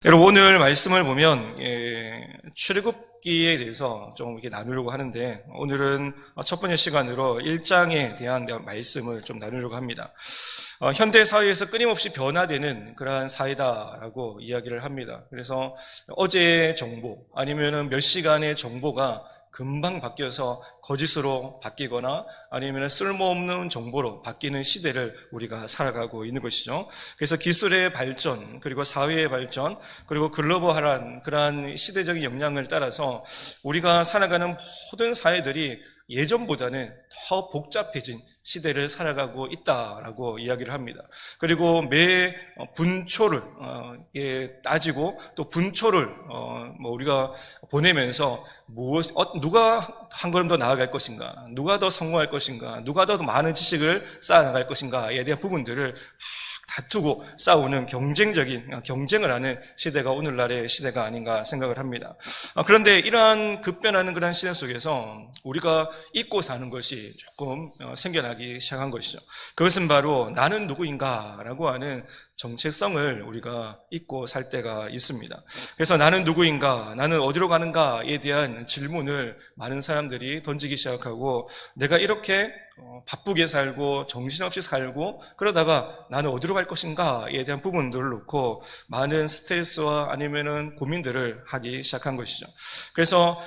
여러분, 오늘 말씀을 보면 출애굽기에 대해서 좀 이렇게 나누려고 하는데, 오늘은 첫 번째 시간으로 1장에 대한 말씀을 좀 나누려고 합니다. 현대 사회에서 끊임없이 변화되는 그러한 사회다라고 이야기를 합니다. 그래서 어제의 정보 아니면은 몇 시간의 정보가 금방 바뀌어서 거짓으로 바뀌거나 아니면 쓸모없는 정보로 바뀌는 시대를 우리가 살아가고 있는 것이죠. 그래서 기술의 발전, 그리고 사회의 발전, 그리고 글로벌한 그러한 시대적인 영향을 따라서 우리가 살아가는 모든 사회들이 예전보다는 더 복잡해진 시대를 살아가고 있다라고 이야기를 합니다. 그리고 매 분초를 따지고 또 분초를 우리가 보내면서 누가 한 걸음 더 나아갈 것인가, 누가 더 성공할 것인가, 누가 더 많은 지식을 쌓아나갈 것인가에 대한 부분들을 다투고 싸우는 경쟁을 하는 시대가 오늘날의 시대가 아닌가 생각을 합니다. 그런데 이러한 급변하는 그런 시대 속에서 우리가 잊고 사는 것이 조금 생겨나기 시작한 것이죠. 그것은 바로 나는 누구인가라고 하는 정체성을 우리가 잊고 살 때가 있습니다. 그래서 나는 누구인가, 나는 어디로 가는가에 대한 질문을 많은 사람들이 던지기 시작하고, 내가 이렇게 바쁘게 살고 정신없이 살고 그러다가 나는 어디로 갈 것인가에 대한 부분들을 놓고 많은 스트레스와 아니면은 고민들을 하기 시작한 것이죠. 그래서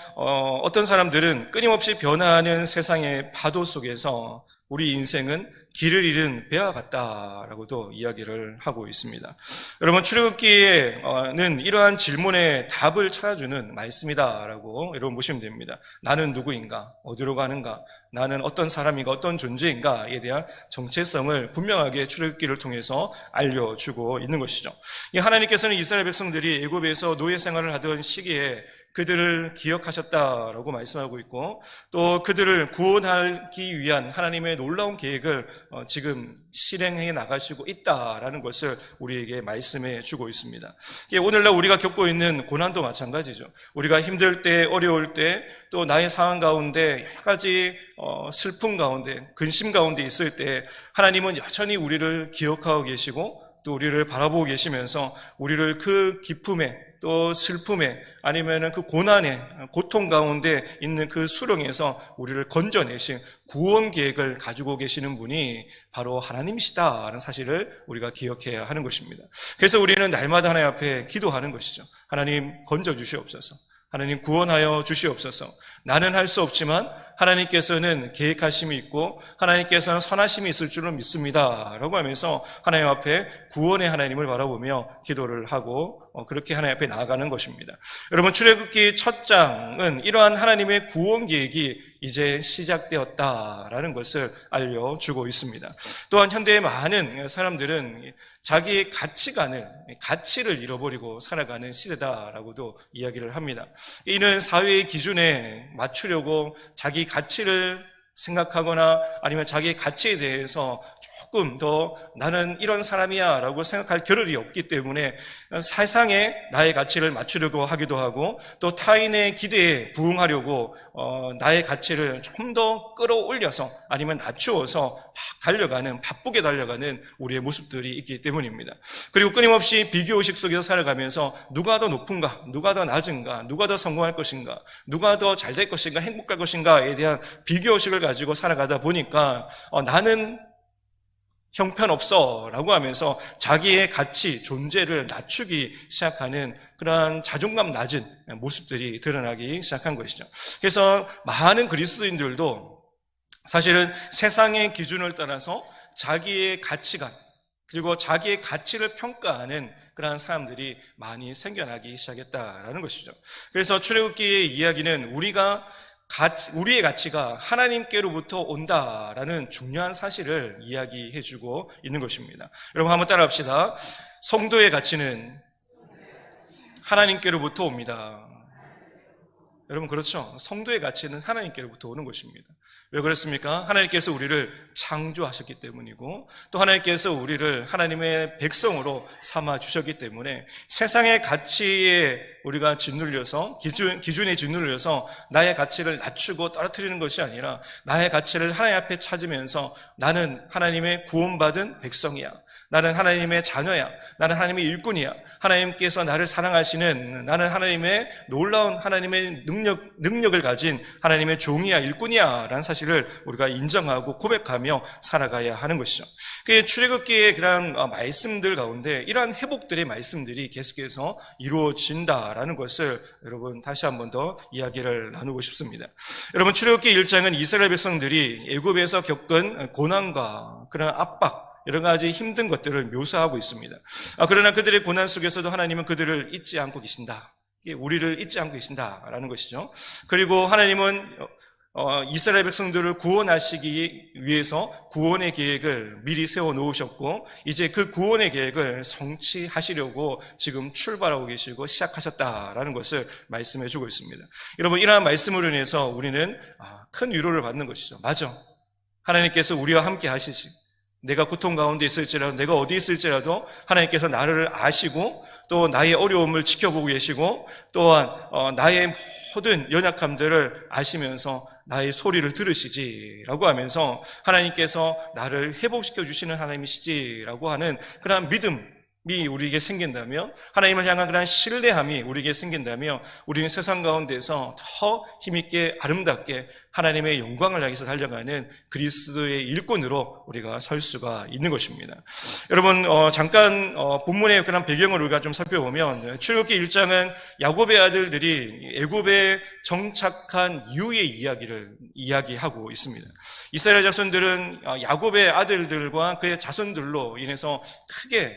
어떤 사람들은 끊임없이 변화하는 세상의 파도 속에서 우리 인생은 길을 잃은 배와 같다라고도 이야기를 하고 있습니다. 여러분, 출애굽기에는 이러한 질문에 답을 찾아주는 말씀이다라고 여러분 보시면 됩니다. 나는 누구인가? 어디로 가는가? 나는 어떤 사람인가? 어떤 존재인가에 대한 정체성을 분명하게 출애굽기를 통해서 알려주고 있는 것이죠. 하나님께서는 이스라엘 백성들이 애굽에서 노예 생활을 하던 시기에 그들을 기억하셨다라고 말씀하고 있고, 또 그들을 구원하기 위한 하나님의 놀라운 계획을 지금 실행해 나가시고 있다라는 것을 우리에게 말씀해 주고 있습니다. 오늘날 우리가 겪고 있는 고난도 마찬가지죠. 우리가 힘들 때, 어려울 때, 또 나의 상황 가운데 여러 가지 슬픔 가운데, 근심 가운데 있을 때 하나님은 여전히 우리를 기억하고 계시고 또 우리를 바라보고 계시면서 우리를 그 기쁨에 또 슬픔에 아니면은 그 고난에 고통 가운데 있는 그 수렁에서 우리를 건져내신 구원 계획을 가지고 계시는 분이 바로 하나님이시다라는 사실을 우리가 기억해야 하는 것입니다. 그래서 우리는 날마다 하나님 앞에 기도하는 것이죠. 하나님 건져 주시옵소서. 하나님 구원하여 주시옵소서. 나는 할 수 없지만 하나님께서는 계획하심이 있고 하나님께서는 선하심이 있을 줄은 믿습니다 라고 하면서 하나님 앞에 구원의 하나님을 바라보며 기도를 하고 그렇게 하나님 앞에 나아가는 것입니다. 여러분, 출애굽기 첫 장은 이러한 하나님의 구원 계획이 이제 시작되었다라는 것을 알려주고 있습니다. 또한 현대의 많은 사람들은 자기의 가치를 잃어버리고 살아가는 시대다라고도 이야기를 합니다. 이는 사회의 기준에 맞추려고 자기 가치를 생각하거나 아니면 자기의 가치에 대해서 조금 더 나는 이런 사람이야 라고 생각할 겨를이 없기 때문에 세상에 나의 가치를 맞추려고 하기도 하고, 또 타인의 기대에 부응하려고 나의 가치를 좀 더 끌어올려서 아니면 낮추어서 바쁘게 달려가는 우리의 모습들이 있기 때문입니다. 그리고 끊임없이 비교의식 속에서 살아가면서 누가 더 높은가, 누가 더 낮은가, 누가 더 성공할 것인가, 누가 더 잘 될 것인가, 행복할 것인가에 대한 비교의식을 가지고 살아가다 보니까 나는 형편없어 라고 하면서 자기의 가치, 존재를 낮추기 시작하는 그러한 자존감 낮은 모습들이 드러나기 시작한 것이죠. 그래서 많은 그리스도인들도 사실은 세상의 기준을 따라서 자기의 가치관, 그리고 자기의 가치를 평가하는 그러한 사람들이 많이 생겨나기 시작했다라는 것이죠. 그래서 출애굽기의 이야기는 우리의 가치가 하나님께로부터 온다라는 중요한 사실을 이야기해주고 있는 것입니다. 여러분, 한번 따라합시다. 성도의 가치는 하나님께로부터 옵니다. 여러분, 그렇죠? 성도의 가치는 하나님께로부터 오는 것입니다. 왜 그렇습니까? 하나님께서 우리를 창조하셨기 때문이고, 또 하나님께서 우리를 하나님의 백성으로 삼아 주셨기 때문에 세상의 가치에 우리가 짓눌려서 기준에 짓눌려서 나의 가치를 낮추고 떨어뜨리는 것이 아니라 나의 가치를 하나님 앞에 찾으면서 나는 하나님의 구원받은 백성이야, 나는 하나님의 자녀야. 나는 하나님의 일꾼이야. 하나님께서 나를 사랑하시는, 나는 하나님의 놀라운 하나님의 능력을 가진 하나님의 종이야, 일꾼이야 라는 사실을 우리가 인정하고 고백하며 살아가야 하는 것이죠. 그 출애굽기의 그런 말씀들 가운데 이러한 회복들의 말씀들이 계속해서 이루어진다라는 것을 여러분 다시 한 번 더 이야기를 나누고 싶습니다. 여러분, 출애굽기 1장은 이스라엘 백성들이 애굽에서 겪은 고난과 그런 압박, 여러 가지 힘든 것들을 묘사하고 있습니다. 그러나 그들의 고난 속에서도 하나님은 그들을 잊지 않고 계신다. 우리를 잊지 않고 계신다라는 것이죠. 그리고 하나님은 이스라엘 백성들을 구원하시기 위해서 구원의 계획을 미리 세워 놓으셨고, 이제 그 구원의 계획을 성취하시려고 지금 출발하고 계시고 시작하셨다라는 것을 말씀해 주고 있습니다. 여러분, 이러한 말씀으로 인해서 우리는 큰 위로를 받는 것이죠. 맞아. 하나님께서 우리와 함께 하시지. 내가 고통 가운데 있을지라도, 내가 어디 있을지라도 하나님께서 나를 아시고 또 나의 어려움을 지켜보고 계시고, 또한 나의 모든 연약함들을 아시면서 나의 소리를 들으시지라고 하면서 하나님께서 나를 회복시켜 주시는 하나님이시지라고 하는 그런 믿음이 우리에게 생긴다면, 하나님을 향한 그런 신뢰함이 우리에게 생긴다면, 우리는 세상 가운데서 더 힘있게 아름답게 하나님의 영광을 향해서 달려가는 그리스도의 일꾼으로 우리가 설 수가 있는 것입니다. 여러분, 잠깐 본문의 그런 배경을 우리가 좀 살펴보면, 출애굽기 1장은 야곱의 아들들이 애굽에 정착한 이후의 이야기를 이야기하고 있습니다. 이스라엘 자손들은 야곱의 아들들과 그의 자손들로 인해서 크게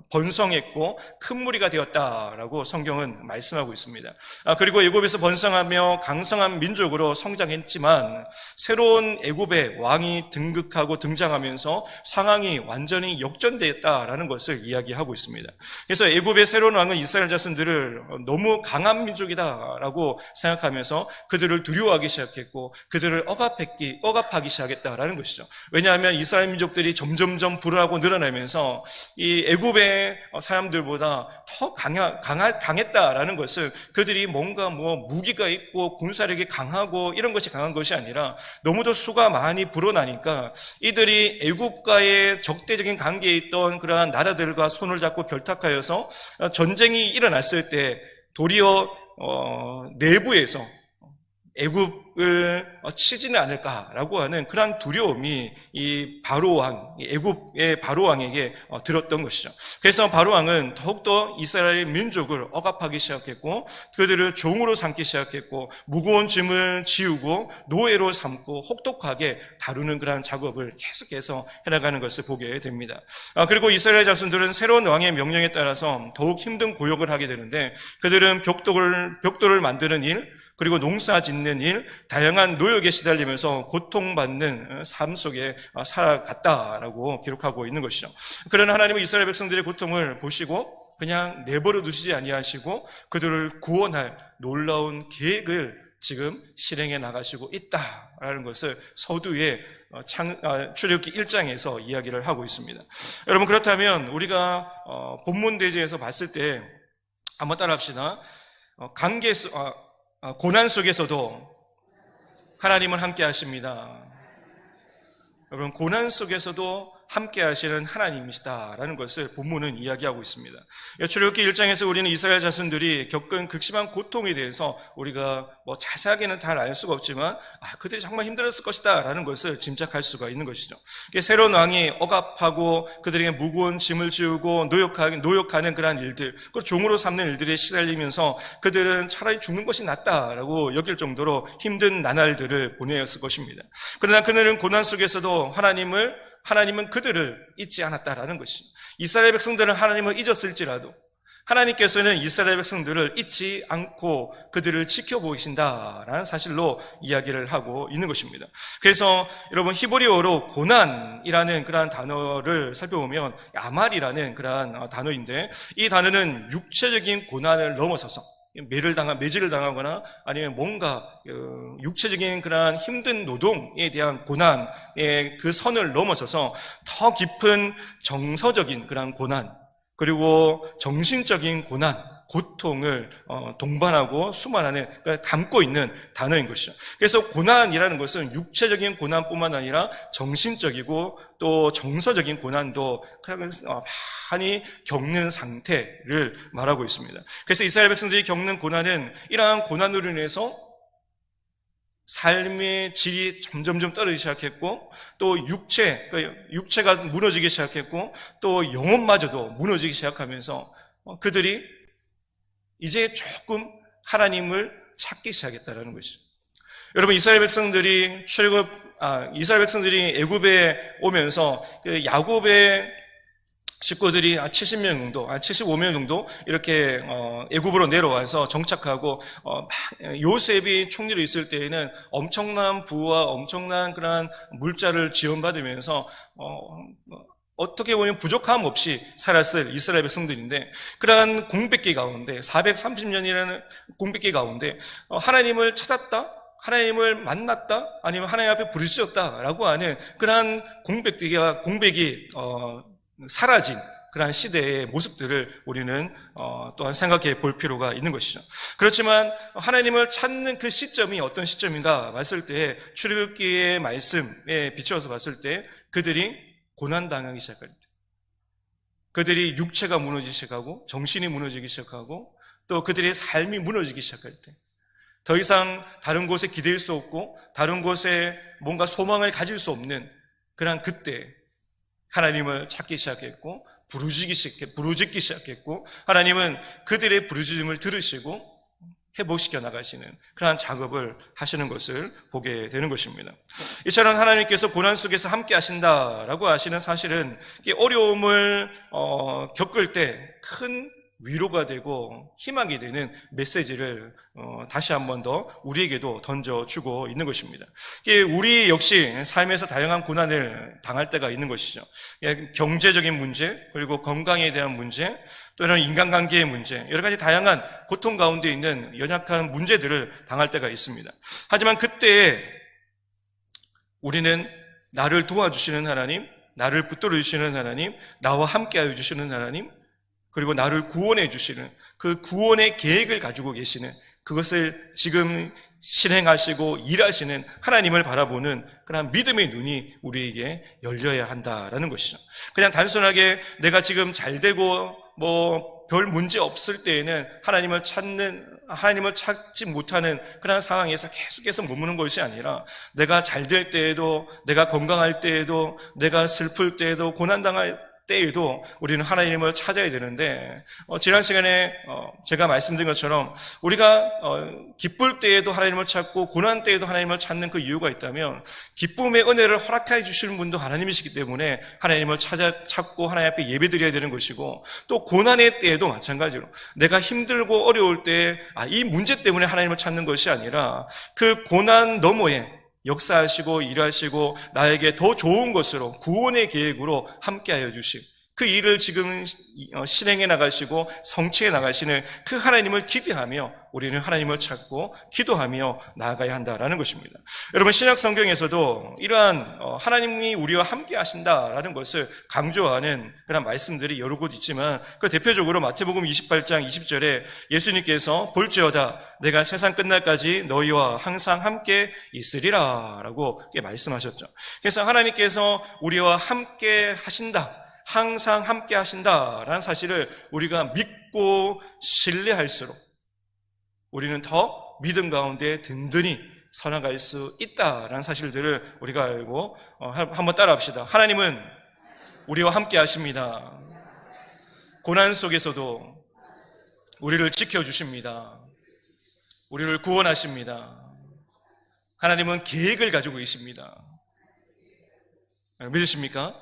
번성했고 큰 무리가 되었다라고 성경은 말씀하고 있습니다. 그리고 애굽에서 번성하며 강성한 민족으로 성장했지만, 새로운 애굽의 왕이 등극하고 등장하면서 상황이 완전히 역전되었다라는 것을 이야기하고 있습니다. 그래서 애굽의 새로운 왕은 이스라엘 자손들을 너무 강한 민족이다라고 생각하면서 그들을 두려워하기 시작했고, 그들을 억압하기 시작했다라는 것이죠. 왜냐하면 이스라엘 민족들이 점점점 불안하고 늘어나면서 이 애굽의 사람들보다 더 강했다라는 것은, 그들이 뭔가 무기가 있고 군사력이 강하고 이런 것이 강한 것이 아니라 너무도 수가 많이 불어나니까 이들이 애국과의 적대적인 관계에 있던 그러한 나라들과 손을 잡고 결탁하여서 전쟁이 일어났을 때 도리어 내부에서 애굽을 치지는 않을까라고 하는 그런 두려움이 이 바로왕, 애굽의 바로왕에게 들었던 것이죠. 그래서 바로왕은 더욱더 이스라엘 민족을 억압하기 시작했고, 그들을 종으로 삼기 시작했고, 무거운 짐을 지우고 노예로 삼고 혹독하게 다루는 그런 작업을 계속해서 해나가는 것을 보게 됩니다. 그리고 이스라엘 자손들은 새로운 왕의 명령에 따라서 더욱 힘든 고역을 하게 되는데, 그들은 벽돌을 만드는 일, 그리고 농사 짓는 일, 다양한 노역에 시달리면서 고통받는 삶 속에 살아갔다라고 기록하고 있는 것이죠. 그러나 하나님은 이스라엘 백성들의 고통을 보시고 그냥 내버려 두시지 아니하시고 그들을 구원할 놀라운 계획을 지금 실행해 나가시고 있다라는 것을 서두에 출애굽기 1장에서 이야기를 하고 있습니다. 여러분, 그렇다면 우리가 본문 대제에서 봤을 때 한번 따라합시다. 고난 속에서도 하나님은 함께 하십니다. 여러분, 고난 속에서도 함께 하시는 하나님이시다라는 것을 본문은 이야기하고 있습니다. 출애굽기 1장에서 우리는 이스라엘 자손들이 겪은 극심한 고통에 대해서 우리가 자세하게는 잘 알 수가 없지만 그들이 정말 힘들었을 것이다 라는 것을 짐작할 수가 있는 것이죠. 새로운 왕이 억압하고 그들에게 무거운 짐을 지우고 노역하는 그러한 일들, 그리고 종으로 삼는 일들에 시달리면서 그들은 차라리 죽는 것이 낫다라고 여길 정도로 힘든 나날들을 보내었을 것입니다. 그러나 그들은 고난 속에서도 하나님은 그들을 잊지 않았다라는 것이죠. 이스라엘 백성들은 하나님을 잊었을지라도 하나님께서는 이스라엘 백성들을 잊지 않고 그들을 지켜보신다라는 사실로 이야기를 하고 있는 것입니다. 그래서 여러분, 히브리어로 고난이라는 그러한 단어를 살펴보면 아말이라는 그러한 단어인데, 이 단어는 육체적인 고난을 넘어서서 매질을 당하거나 아니면 뭔가 육체적인 그러한 힘든 노동에 대한 고난의 그 선을 넘어서서 더 깊은 정서적인 그러한 고난, 그리고 정신적인 고난, 고통을 동반하고 수반하는, 그러니까 담고 있는 단어인 것이죠. 그래서 고난이라는 것은 육체적인 고난뿐만 아니라 정신적이고 또 정서적인 고난도 많이 겪는 상태를 말하고 있습니다. 그래서 이스라엘 백성들이 겪는 고난은 이러한 고난으로 인해서 삶의 질이 점점점 떨어지기 시작했고, 또 육체가 무너지기 시작했고, 또 영혼마저도 무너지기 시작하면서 그들이 이제 조금 하나님을 찾기 시작했다라는 것이죠. 여러분, 이스라엘 백성들이 애굽에 오면서 그 야곱의 식구들이 70명 정도, 75명 정도 이렇게 애굽으로 내려와서 정착하고 요셉이 총리로 있을 때에는 엄청난 부와 엄청난 그런 물자를 지원받으면서 어떻게 보면 부족함 없이 살았을 이스라엘 백성들인데, 그러한 공백기 가운데 430년이라는 공백기 가운데 하나님을 찾았다, 하나님을 만났다, 아니면 하나님 앞에 부르짖었다라고 하는 그러한 공백이 사라진 그러한 시대의 모습들을 우리는 또한 생각해 볼 필요가 있는 것이죠. 그렇지만 하나님을 찾는 그 시점이 어떤 시점인가 봤을 때, 출애굽기의 말씀에 비추어서 봤을 때 그들이 고난당하기 시작할 때, 그들이 육체가 무너지기 시작하고 정신이 무너지기 시작하고 또 그들의 삶이 무너지기 시작할 때, 더 이상 다른 곳에 기댈 수 없고 다른 곳에 뭔가 소망을 가질 수 없는 그런 그때 하나님을 찾기 시작했고 부르짖기 시작했고, 하나님은 그들의 부르짖음을 들으시고 회복시켜 나가시는 그러한 작업을 하시는 것을 보게 되는 것입니다. 이처럼 하나님께서 고난 속에서 함께 하신다라고 하시는 사실은 어려움을 겪을 때 큰 위로가 되고 희망이 되는 메시지를 다시 한 번 더 우리에게도 던져주고 있는 것입니다. 우리 역시 삶에서 다양한 고난을 당할 때가 있는 것이죠. 경제적인 문제, 그리고 건강에 대한 문제, 또 이런 인간관계의 문제, 여러 가지 다양한 고통 가운데 있는 연약한 문제들을 당할 때가 있습니다. 하지만 그때에 우리는 나를 도와주시는 하나님, 나를 붙들어 주시는 하나님, 나와 함께하여 주시는 하나님, 그리고 나를 구원해 주시는 그 구원의 계획을 가지고 계시는, 그것을 지금 실행하시고 일하시는 하나님을 바라보는 그런 믿음의 눈이 우리에게 열려야 한다라는 것이죠. 그냥 단순하게 내가 지금 잘 되고 별 문제 없을 때에는 하나님을 찾지 못하는 그런 상황에서 계속해서 머무는 것이 아니라, 내가 잘 될 때에도, 내가 건강할 때에도, 내가 슬플 때에도, 고난당할 때에도 우리는 하나님을 찾아야 되는데, 지난 시간에 제가 말씀드린 것처럼 우리가 기쁠 때에도 하나님을 찾고 고난 때에도 하나님을 찾는 그 이유가 있다면, 기쁨의 은혜를 허락해 주시는 분도 하나님이시기 때문에 하나님을 찾고 하나님 앞에 예배드려야 되는 것이고, 또 고난의 때에도 마찬가지로 내가 힘들고 어려울 때 이 문제 때문에 하나님을 찾는 것이 아니라, 그 고난 너머에 역사하시고 일하시고 나에게 더 좋은 것으로 구원의 계획으로 함께하여 주실 그 일을 지금 실행해 나가시고 성취해 나가시는 그 하나님을 기대하며 우리는 하나님을 찾고 기도하며 나아가야 한다라는 것입니다. 여러분, 신약 성경에서도 이러한 하나님이 우리와 함께 하신다라는 것을 강조하는 그런 말씀들이 여러 곳 있지만, 그 대표적으로 마태복음 28장 20절에 예수님께서 볼지어다 내가 세상 끝날까지 너희와 항상 함께 있으리라 라고 말씀하셨죠. 그래서 하나님께서 우리와 함께 하신다, 항상 함께 하신다라는 사실을 우리가 믿고 신뢰할수록 우리는 더 믿음 가운데 든든히 서나갈 수 있다라는 사실들을 우리가 알고 한번 따라합시다. 하나님은 우리와 함께 하십니다. 고난 속에서도 우리를 지켜주십니다. 우리를 구원하십니다. 하나님은 계획을 가지고 계십니다. 믿으십니까?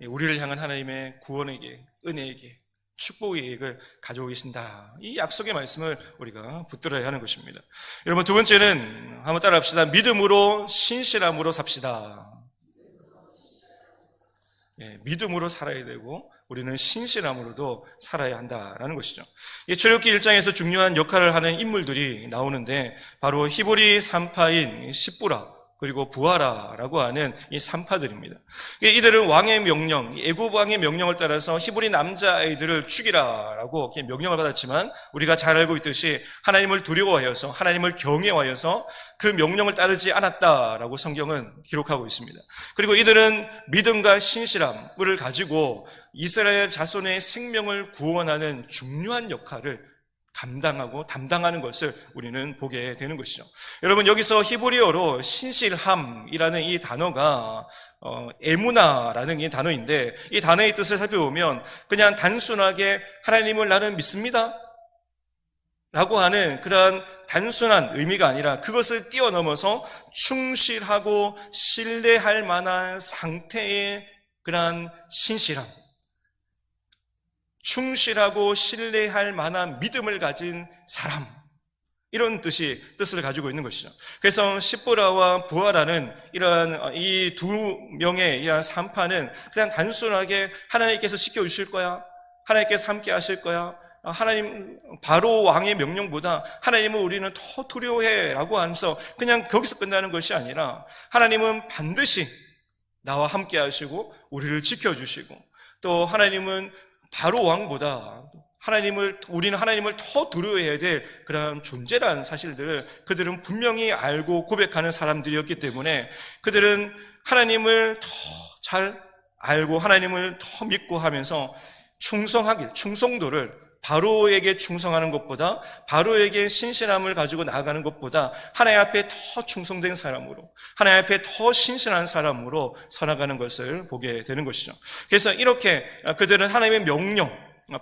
우리를 향한 하나님의 구원의 계획, 은혜의 계획, 축복의 계획을 가지고 계신다. 이 약속의 말씀을 우리가 붙들어야 하는 것입니다. 여러분, 두 번째는 한번 따라합시다. 믿음으로 신실함으로 삽시다. 믿음으로 살아야 되고 우리는 신실함으로도 살아야 한다라는 것이죠. 출애굽기 1장에서 중요한 역할을 하는 인물들이 나오는데, 바로 히브리 산파인 십부라, 그리고 부하라라고 하는 이 산파들입니다. 이들은 왕의 명령, 애굽 왕의 명령을 따라서 히브리 남자아이들을 죽이라라고 명령을 받았지만 우리가 잘 알고 있듯이 하나님을 두려워하여서 하나님을 경외하여서 그 명령을 따르지 않았다라고 성경은 기록하고 있습니다. 그리고 이들은 믿음과 신실함을 가지고 이스라엘 자손의 생명을 구원하는 중요한 역할을 담당하는 것을 우리는 보게 되는 것이죠. 여러분, 여기서 히브리어로 신실함이라는 이 단어가 에무나라는 이 단어인데, 이 단어의 뜻을 살펴보면 그냥 단순하게 하나님을 나는 믿습니다 라고 하는 그러한 단순한 의미가 아니라 그것을 뛰어넘어서 충실하고 신뢰할 만한 상태의 그러한 신실함, 충실하고 신뢰할 만한 믿음을 가진 사람, 이런 뜻을 가지고 있는 것이죠. 그래서 십보라와 부하라는 이러한 이 두 명의 이러한 산파는 그냥 단순하게 하나님께서 지켜주실 거야, 하나님께서 함께 하실 거야, 하나님 바로 왕의 명령보다 하나님은 우리는 더 두려워해 라고 하면서 그냥 거기서 끝나는 것이 아니라 하나님은 반드시 나와 함께 하시고 우리를 지켜주시고, 또 하나님은 바로 왕보다 우리는 하나님을 더 두려워해야 될 그런 존재라는 사실들을 그들은 분명히 알고 고백하는 사람들이었기 때문에 그들은 하나님을 더 잘 알고 하나님을 더 믿고 하면서 충성도를 바로에게 충성하는 것보다, 바로에게 신실함을 가지고 나아가는 것보다 하나님 앞에 더 충성된 사람으로, 하나님 앞에 더 신실한 사람으로 살아가는 것을 보게 되는 것이죠. 그래서 이렇게 그들은 하나님의 명령,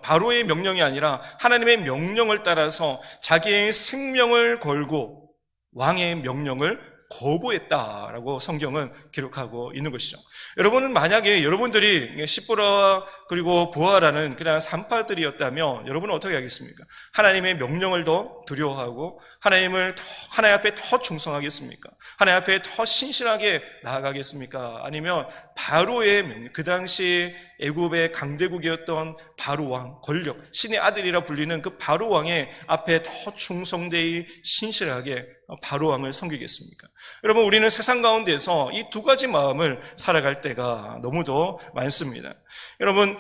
바로의 명령이 아니라 하나님의 명령을 따라서 자기의 생명을 걸고 왕의 명령을 거부했다라고 성경은 기록하고 있는 것이죠. 여러분은 만약에 여러분들이 십보라와 그리고 부하라는 그냥 산파들이었다면 여러분은 어떻게 하겠습니까? 하나님의 명령을 더 두려워하고 하나님 앞에 더 충성하겠습니까? 하나님 앞에 더 신실하게 나아가겠습니까? 아니면 바로의 명령, 그 당시 애굽의 강대국이었던 바로 왕, 권력, 신의 아들이라 불리는 그 바로 왕의 앞에 더 충성되이 신실하게 바로 왕을 섬기겠습니까? 여러분, 우리는 세상 가운데서 이 두 가지 마음을 살아갈 때가 너무도 많습니다. 여러분,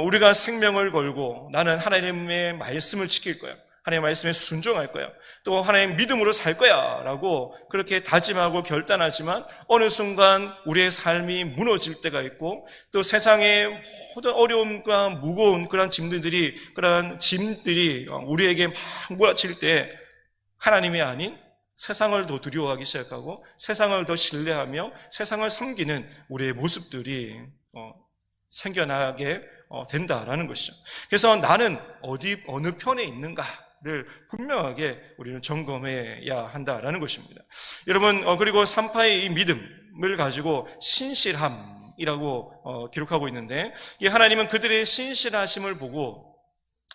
우리가 생명을 걸고 나는 하나님의 말씀을 지킬 거야, 하나님의 말씀에 순종할 거야, 또 하나님의 믿음으로 살 거야 라고 그렇게 다짐하고 결단하지만 어느 순간 우리의 삶이 무너질 때가 있고, 또 세상의 모든 어려움과 무거운 그런 짐들이 우리에게 막 몰아칠 때 하나님이 아닌 세상을 더 두려워하기 시작하고 세상을 더 신뢰하며 세상을 섬기는 우리의 모습들이 생겨나게 된다라는 것이죠. 그래서 나는 어느 편에 있는가를 분명하게 우리는 점검해야 한다라는 것입니다. 여러분, 그리고 산파의 이 믿음을 가지고 신실함이라고 기록하고 있는데, 이 하나님은 그들의 신실하심을 보고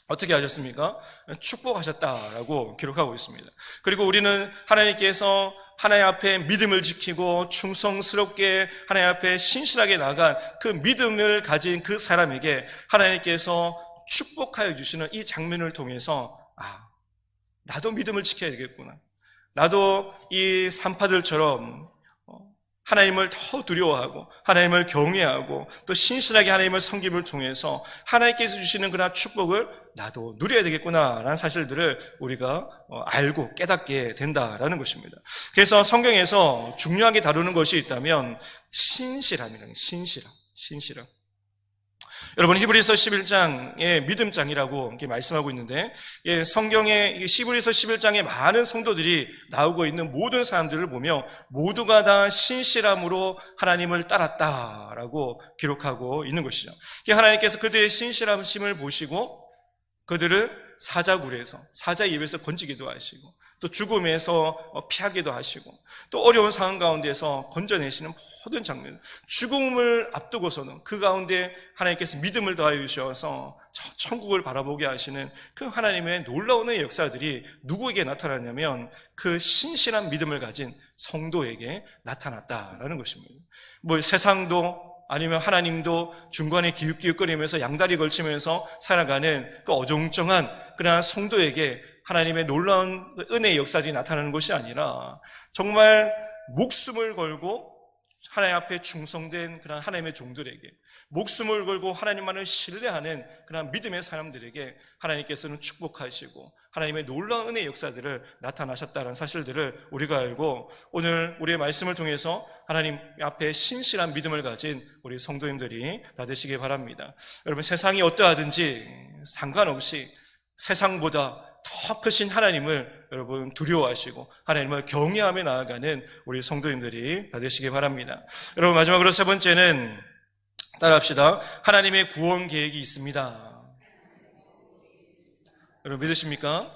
어떻게 하셨습니까? 축복하셨다라고 기록하고 있습니다. 그리고 우리는 하나님께서 하나님 앞에 믿음을 지키고 충성스럽게 하나님 앞에 신실하게 나아간 그 믿음을 가진 그 사람에게 하나님께서 축복하여 주시는 이 장면을 통해서 나도 믿음을 지켜야 되겠구나, 나도 이 산파들처럼 하나님을 더 두려워하고 하나님을 경외하고 또 신실하게 하나님을 섬김을 통해서 하나님께서 주시는 그런 축복을 나도 누려야 되겠구나라는 사실들을 우리가 알고 깨닫게 된다라는 것입니다. 그래서 성경에서 중요하게 다루는 것이 있다면 신실함이라는, 신실함. 여러분, 히브리서 11장의 믿음장이라고 이렇게 말씀하고 있는데, 성경에 히브리서 11장에 많은 성도들이 나오고 있는 모든 사람들을 보며 모두가 다 신실함으로 하나님을 따랐다라고 기록하고 있는 것이죠. 하나님께서 그들의 신실함심을 보시고 그들을 사자굴에서, 사자 입에서 건지기도 하시고, 또 죽음에서 피하기도 하시고, 또 어려운 상황 가운데서 건져내시는 모든 장면, 죽음을 앞두고서는 그 가운데 하나님께서 믿음을 더하여 주셔서 천국을 바라보게 하시는 그 하나님의 놀라운 역사들이 누구에게 나타났냐면 그 신실한 믿음을 가진 성도에게 나타났다라는 것입니다. 세상도 아니면 하나님도 중간에 기웃기웃거리면서 양다리 걸치면서 살아가는 그 어정쩡한 그러한 성도에게 하나님의 놀라운 은혜의 역사들이 나타나는 것이 아니라 정말 목숨을 걸고 하나님 앞에 충성된 그런 하나님의 종들에게, 목숨을 걸고 하나님만을 신뢰하는 그런 믿음의 사람들에게 하나님께서는 축복하시고 하나님의 놀라운 은혜의 역사들을 나타나셨다는 사실들을 우리가 알고, 오늘 우리의 말씀을 통해서 하나님 앞에 신실한 믿음을 가진 우리 성도님들이 다 되시기 바랍니다. 여러분, 세상이 어떠하든지 상관없이 세상보다 더 크신 하나님을 여러분 두려워하시고 하나님을 경외하며 나아가는 우리 성도님들이 다 되시기 바랍니다. 여러분, 마지막으로 세 번째는 따라합시다. 하나님의 구원 계획이 있습니다. 여러분, 믿으십니까?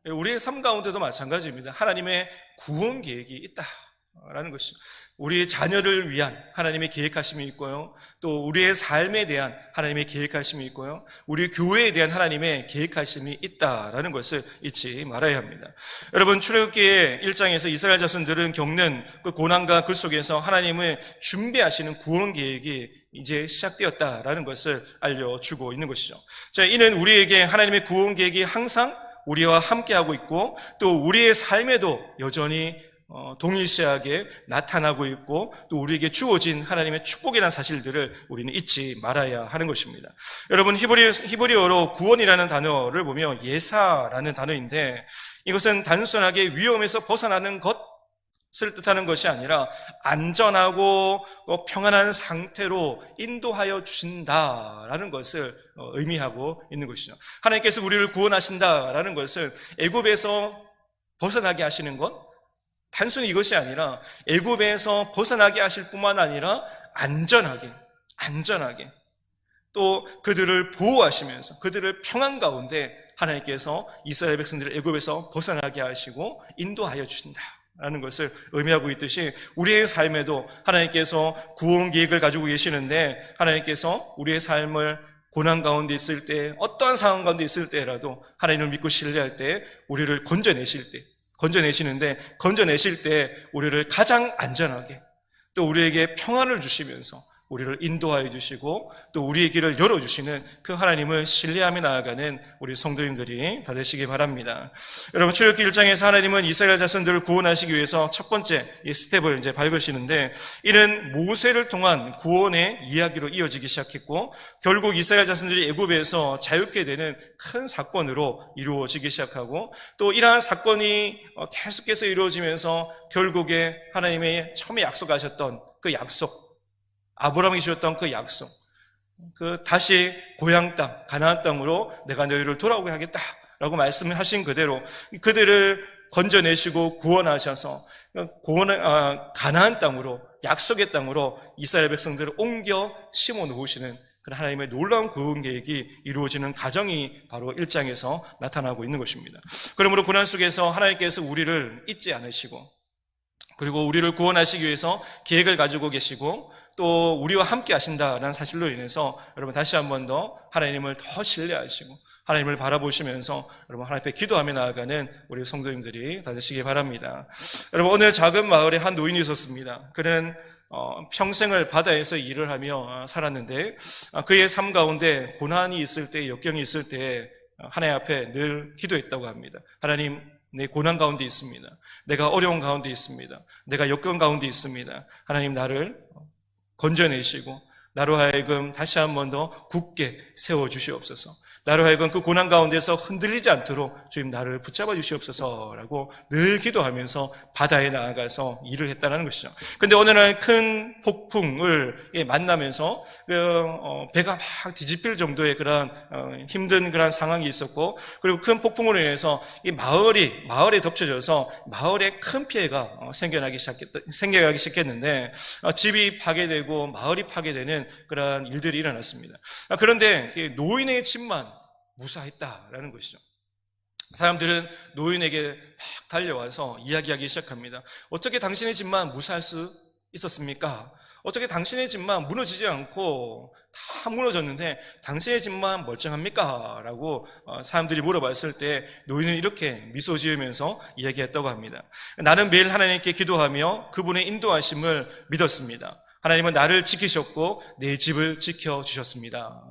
우리의 삶 가운데도 마찬가지입니다. 하나님의 구원 계획이 있다라는 것이죠. 우리의 자녀를 위한 하나님의 계획하심이 있고요, 또 우리의 삶에 대한 하나님의 계획하심이 있고요, 우리 교회에 대한 하나님의 계획하심이 있다라는 것을 잊지 말아야 합니다. 여러분, 출애굽기의 1장에서 이스라엘 자손들은 겪는 그 고난과 그 속에서 하나님을 준비하시는 구원 계획이 이제 시작되었다라는 것을 알려주고 있는 것이죠. 자, 이는 우리에게 하나님의 구원 계획이 항상 우리와 함께하고 있고, 또 우리의 삶에도 여전히 동일시하게 나타나고 있고, 또 우리에게 주어진 하나님의 축복이라는 사실들을 우리는 잊지 말아야 하는 것입니다. 여러분, 히브리어로 구원이라는 단어를 보면 예사라는 단어인데, 이것은 단순하게 위험에서 벗어나는 것을 뜻하는 것이 아니라 안전하고 평안한 상태로 인도하여 주신다라는 것을 의미하고 있는 것이죠. 하나님께서 우리를 구원하신다라는 것은 애굽에서 벗어나게 하시는 것, 단순히 이것이 아니라 애굽에서 벗어나게 하실 뿐만 아니라 안전하게 또 그들을 보호하시면서 그들을 평안 가운데 하나님께서 이스라엘 백성들을 애굽에서 벗어나게 하시고 인도하여 주신다라는 것을 의미하고 있듯이, 우리의 삶에도 하나님께서 구원 계획을 가지고 계시는데, 하나님께서 우리의 삶을 고난 가운데 있을 때, 어떠한 상황 가운데 있을 때라도 하나님을 믿고 신뢰할 때 우리를 건져내실 때 우리를 가장 안전하게, 또 우리에게 평안을 주시면서 우리를 인도하여 주시고 또 우리의 길을 열어주시는 그 하나님을 신뢰하며 나아가는 우리 성도님들이 다 되시기 바랍니다. 여러분, 출애굽기 1장에서 하나님은 이스라엘 자손들을 구원하시기 위해서 첫 번째 이 스텝을 이제 밟으시는데, 이는 모세를 통한 구원의 이야기로 이어지기 시작했고, 결국 이스라엘 자손들이 애굽에서 자유케 되는 큰 사건으로 이루어지기 시작하고, 또 이러한 사건이 계속해서 이루어지면서 결국에 하나님의 처음에 약속하셨던 그 약속, 아브라함이 주셨던 그 약속, 그 다시 고향 땅, 가나안 땅으로 내가 너희를 돌아오게 하겠다라고 말씀을 하신 그대로 그들을 건져내시고 구원하셔서 가나안 땅으로, 약속의 땅으로 이스라엘 백성들을 옮겨 심어 놓으시는 그런 하나님의 놀라운 구원 계획이 이루어지는 과정이 바로 1장에서 나타나고 있는 것입니다. 그러므로 고난 속에서 하나님께서 우리를 잊지 않으시고, 그리고 우리를 구원하시기 위해서 계획을 가지고 계시고, 또 우리와 함께 하신다라는 사실로 인해서 여러분, 다시 한 번 더 하나님을 더 신뢰하시고 하나님을 바라보시면서 여러분, 하나님 앞에 기도하며 나아가는 우리 성도님들이 다 되시기 바랍니다. 여러분, 어느 작은 마을에 한 노인이 있었습니다. 그는 평생을 바다에서 일을 하며 살았는데, 그의 삶 가운데 고난이 있을 때, 역경이 있을 때 하나님 앞에 늘 기도했다고 합니다. 하나님, 내 고난 가운데 있습니다. 내가 어려운 가운데 있습니다. 내가 역경 가운데 있습니다. 하나님, 나를 건져내시고 나로 하여금 다시 한 번 더 굳게 세워주시옵소서. 나로 하여금 그 고난 가운데서 흔들리지 않도록 주님 나를 붙잡아 주시옵소서라고 늘 기도하면서 바다에 나아가서 일을 했다는 것이죠. 그런데 어느 날 큰 폭풍을 만나면서 배가 막 뒤집힐 정도의 그런 힘든 그런 상황이 있었고, 그리고 큰 폭풍으로 인해서 이 마을에 덮쳐져서 마을에 큰 피해가 생겨나기 시작했는데, 집이 파괴되고 마을이 파괴되는 그런 일들이 일어났습니다. 그런데 노인의 집만 무사했다라는 것이죠. 사람들은 노인에게 막 달려와서 이야기하기 시작합니다. 어떻게 당신의 집만 무사할 수 있었습니까? 어떻게 당신의 집만 무너지지 않고 다 무너졌는데 당신의 집만 멀쩡합니까? 라고 사람들이 물어봤을 때 노인은 이렇게 미소 지으면서 이야기했다고 합니다. 나는 매일 하나님께 기도하며 그분의 인도하심을 믿었습니다. 하나님은 나를 지키셨고 내 집을 지켜주셨습니다.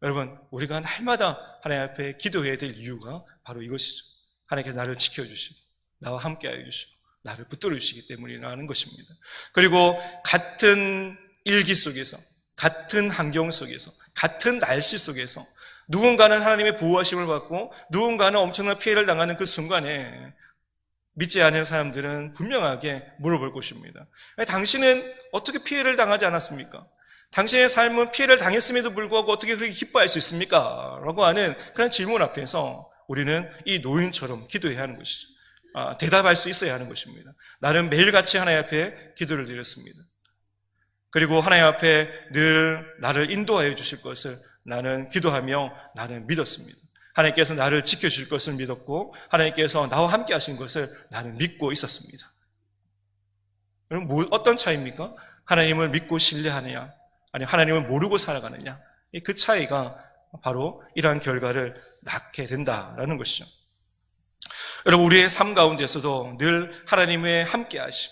여러분, 우리가 날마다 하나님 앞에 기도해야 될 이유가 바로 이것이죠. 하나님께서 나를 지켜주시고 나와 함께하여 주시고 나를 붙들어 주시기 때문이라는 것입니다. 그리고 같은 일기 속에서, 같은 환경 속에서, 같은 날씨 속에서 누군가는 하나님의 보호하심을 받고 누군가는 엄청난 피해를 당하는 그 순간에 믿지 않는 사람들은 분명하게 물어볼 것입니다. 당신은 어떻게 피해를 당하지 않았습니까? 당신의 삶은 피해를 당했음에도 불구하고 어떻게 그렇게 기뻐할 수 있습니까? 라고 하는 그런 질문 앞에서 우리는 이 노인처럼 기도해야 하는 것이죠. 대답할 수 있어야 하는 것입니다. 나는 매일같이 하나님 앞에 기도를 드렸습니다. 그리고 하나님 앞에 늘 나를 인도하여 주실 것을 나는 기도하며 나는 믿었습니다. 하나님께서 나를 지켜줄 것을 믿었고 하나님께서 나와 함께 하신 것을 나는 믿고 있었습니다. 그럼 어떤 차이입니까? 하나님을 믿고 신뢰하느냐, 아니 하나님을 모르고 살아가느냐, 그 차이가 바로 이러한 결과를 낳게 된다라는 것이죠. 여러분, 우리의 삶 가운데서도 늘 하나님의 함께 하심,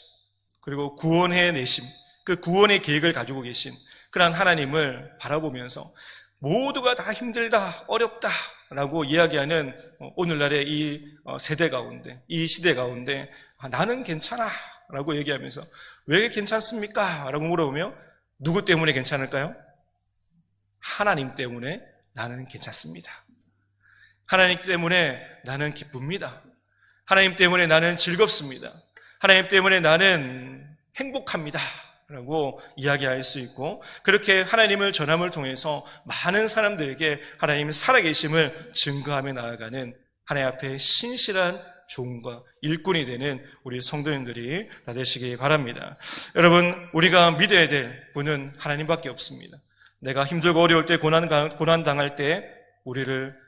그리고 구원해 내심, 그 구원의 계획을 가지고 계신 그러한 하나님을 바라보면서 모두가 다 힘들다, 어렵다 라고 이야기하는 오늘날의 이 세대 가운데, 이 시대 가운데 나는 괜찮아 라고 얘기하면서 왜 괜찮습니까? 라고 물어보면 누구 때문에 괜찮을까요? 하나님 때문에 나는 괜찮습니다. 하나님 때문에 나는 기쁩니다. 하나님 때문에 나는 즐겁습니다. 하나님 때문에 나는 행복합니다 라고 이야기할 수 있고, 그렇게 하나님을 전함을 통해서 많은 사람들에게 하나님의 살아계심을 증거하며 나아가는 하나님 앞에 신실한 종과 일꾼이 되는 우리 성도님들이 다 되시기 바랍니다. 여러분, 우리가 믿어야 될 분은 하나님밖에 없습니다. 내가 힘들고 어려울 때, 고난 당할 때 우리를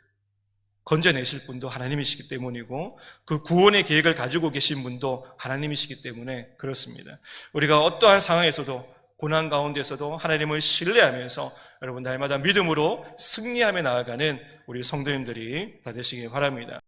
건져내실 분도 하나님이시기 때문이고, 그 구원의 계획을 가지고 계신 분도 하나님이시기 때문에 그렇습니다. 우리가 어떠한 상황에서도, 고난 가운데서도 하나님을 신뢰하면서 여러분 날마다 믿음으로 승리하며 나아가는 우리 성도님들이 다 되시기 바랍니다.